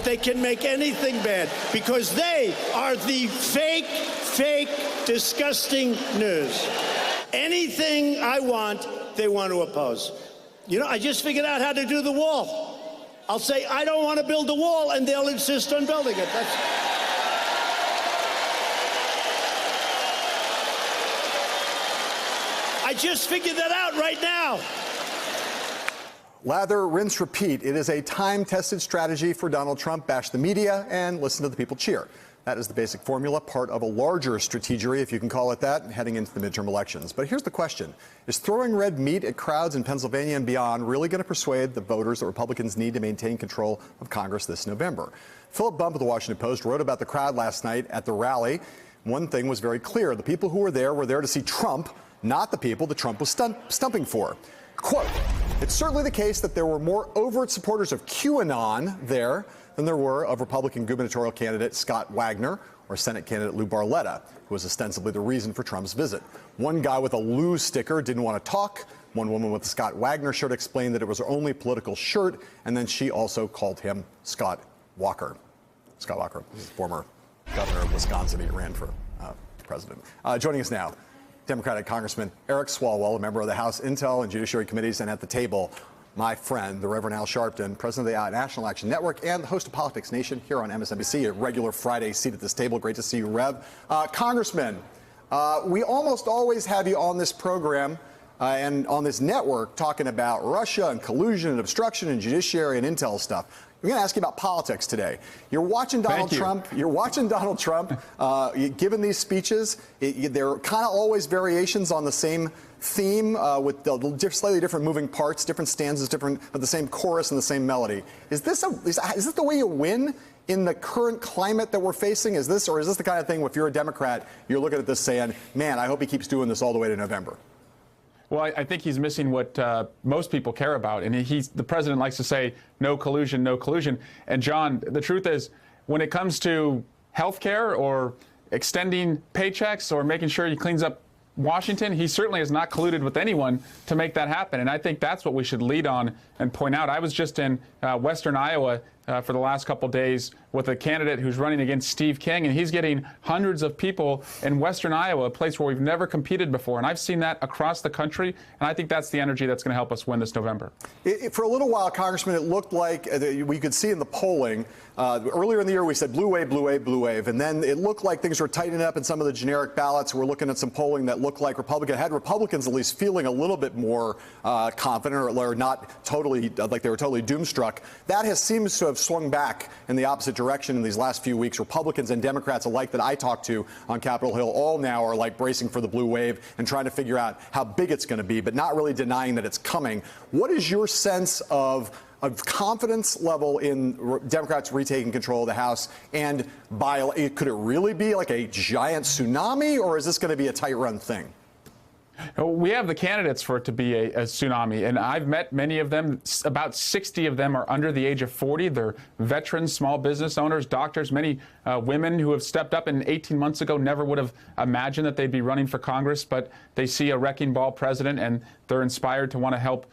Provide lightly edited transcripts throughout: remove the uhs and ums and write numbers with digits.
they can make anything bad because they are the fake, disgusting news. Anything I want, they want to oppose. You know, I just figured out how to do the wall. I'll say, I don't want to build a wall, and they'll insist on building it. I just figured that out right now. Lather, rinse, repeat. It is a time-tested strategy for Donald Trump. Bash the media and listen to the people cheer. That is the basic formula, part of a larger strategery, if you can call it that, heading into the midterm elections. But here's the question. Is throwing red meat at crowds in Pennsylvania and beyond really going to persuade the voters that Republicans need to maintain control of Congress this November? Philip Bump of the Washington Post wrote about the crowd last night at the rally. One thing was very clear. The people who were there to see Trump, not the people that Trump was stumping for. Quote, it's certainly the case that there were more overt supporters of QAnon there than there were of Republican gubernatorial candidate Scott Wagner or Senate candidate Lou Barletta, who was ostensibly the reason for Trump's visit. One guy with a Lou sticker didn't want to talk. One woman with the Scott Wagner shirt explained that it was her only political shirt, and then she also called him Scott Walker. Scott Walker, former governor of Wisconsin. He ran for president. Joining us now, Democratic Congressman Eric Swalwell, a member of the House Intel and Judiciary Committees, and at the table, my friend, the Reverend Al Sharpton, president of the National Action Network and the host of Politics Nation here on MSNBC, a regular Friday seat at this table. Great to see you, Rev. Congressman, we almost always have you on this program and on this network talking about Russia and collusion and obstruction and judiciary and intel stuff. I'm going to ask you about politics today. You're watching Donald Trump. You're watching Donald Trump giving these speeches. There are kind of always variations on the same theme with the slightly different moving parts, different stanzas, but the same chorus and the same melody. Is this the way you win in the current climate that we're facing? Is this the kind of thing, if you're a Democrat, you're looking at this saying, man, I hope he keeps doing this all the way to November? Well, I think he's missing what most people care about. And the president likes to say, no collusion, no collusion. And, John, the truth is, when it comes to health care or extending paychecks or making sure he cleans up Washington, he certainly has not colluded with anyone to make that happen. And I think that's what we should lead on and point out. I was just in western Iowa for the last couple days with a candidate who's running against Steve King, and he's getting hundreds of people in western Iowa, a place where we've never competed before. And I've seen that across the country, and I think that's the energy that's going to help us win this November. For a little while, Congressman, it looked like we could see in the polling, earlier in the year we said blue wave, blue wave, blue wave, and then it looked like things were tightening up in some of the generic ballots. We're looking at some polling that looked like Republicans at least feeling a little bit more confident or not totally, like they were totally doomstruck. That seems to have swung back in the opposite direction in these last few weeks. Republicans and Democrats alike that I talked to on Capitol Hill all now are like bracing for the blue wave and trying to figure out how big it's going to be, but not really denying that it's coming. What is your sense of confidence level in Democrats retaking control of the House? And could it really be like a giant tsunami, or is this going to be a tight-run thing? We have the candidates for it to be a tsunami, and I've met many of them. About 60 of them are under the age of 40. They're veterans, small business owners, doctors, many women who have stepped up and 18 months ago never would have imagined that they'd be running for Congress, but they see a wrecking ball president and they're inspired to want to help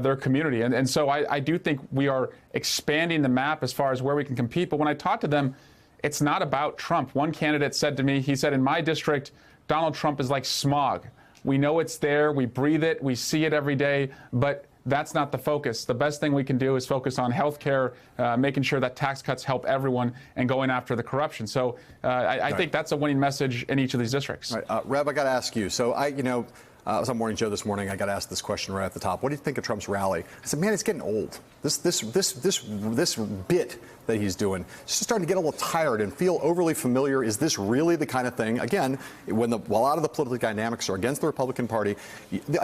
their community. And so I do think we are expanding the map as far as where we can compete. But when I talk to them, it's not about Trump. One candidate said to me, he said, in my district, Donald Trump is like smog. We know it's there, we breathe it, we see it every day, but that's not the focus. The best thing we can do is focus on health care, making sure that tax cuts help everyone, and going after the corruption. So I think that's a winning message in each of these districts. Right. Rev, I got to ask you. So I was on Morning Joe this morning. I got asked this question right at the top. What do you think of Trump's rally? I said, man, it's getting old. This bit that he's doing, it's just starting to get a little tired and feel overly familiar. Is this really the kind of thing, again, while a lot of the political dynamics are against the Republican Party,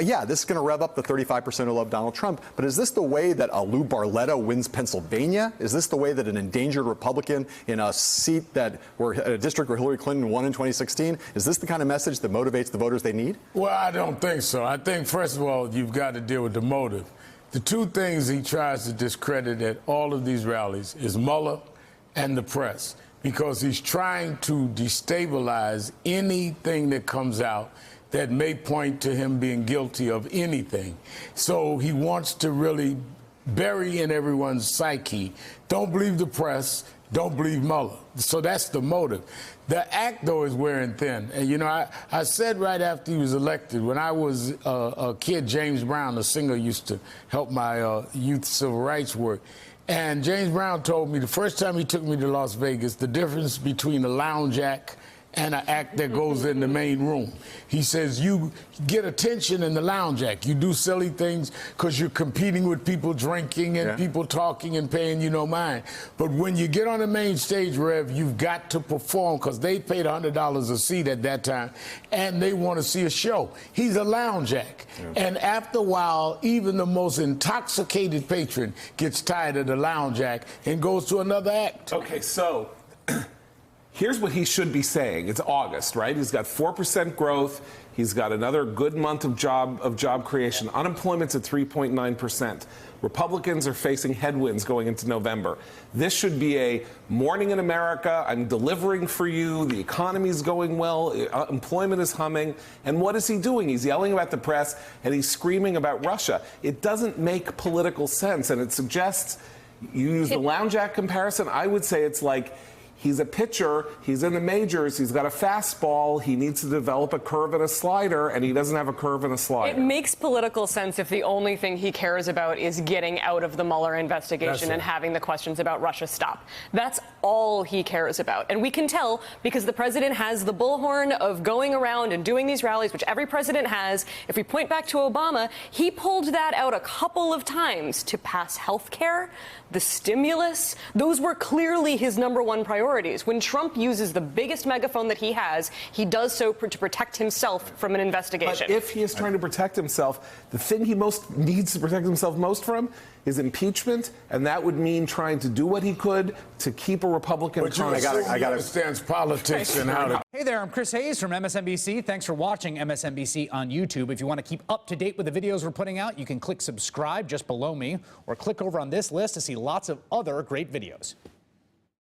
yeah, this is going to rev up the 35% who love Donald Trump, but is this the way that Lou Barletta wins Pennsylvania? Is this the way that an endangered Republican in a seat a district where Hillary Clinton won in 2016, is this the kind of message that motivates the voters they need? Well, I don't think so. I think, first of all, you've got to deal with the motive. The two things he tries to discredit at all of these rallies is Mueller and the press, because he's trying to destabilize anything that comes out that may point to him being guilty of anything. So he wants to really bury in everyone's psyche, don't believe the press, don't believe Mueller. So that's the motive. The act, though, is wearing thin. And, you know, I said right after he was elected, when I was a kid, James Brown, the singer, used to help my youth civil rights work. And James Brown told me the first time he took me to Las Vegas, the difference between a lounge act and an act that goes in the main room. He says you get attention in the lounge act. You do silly things because you're competing with people drinking and people talking and paying you no mind. But when you get on the main stage, Rev, you've got to perform because they paid $100 a seat at that time and they want to see a show. He's a lounge act. And after a while, even the most intoxicated patron gets tired of the lounge act and goes to another act. Okay, so here's what he should be saying. It's August, right? He's got 4% growth. He's got another good month of job creation. Unemployment's at 3.9%. Republicans are facing headwinds going into November. This should be a morning in America. I'm delivering for you. The economy's going well. Employment is humming. And what is he doing? He's yelling about the press and he's screaming about Russia. It doesn't make political sense. And it suggests, you use the lounge act comparison, I would say it's like, he's a pitcher, he's in the majors, he's got a fastball, he needs to develop a curve and a slider, and he doesn't have a curve and a slider. It makes political sense if the only thing he cares about is getting out of the Mueller investigation and having the questions about Russia stop. That's all he cares about. And we can tell because the president has the bullhorn of going around and doing these rallies, which every president has. If we point back to Obama, he pulled that out a couple of times to pass health care, the stimulus. Those were clearly his number one priorities. When Trump uses the biggest megaphone that he has, he does so to protect himself from an investigation. But if he is trying to protect himself, the thing he most needs to protect himself most from is impeachment, and that would mean trying to do what he could to keep a Republican. But I got understands politics and how to. Hey there, I'm Chris Hayes from MSNBC. Thanks for watching MSNBC on YouTube. If you want to keep up to date with the videos we're putting out, you can click subscribe just below me, or click over on this list to see lots of other great videos.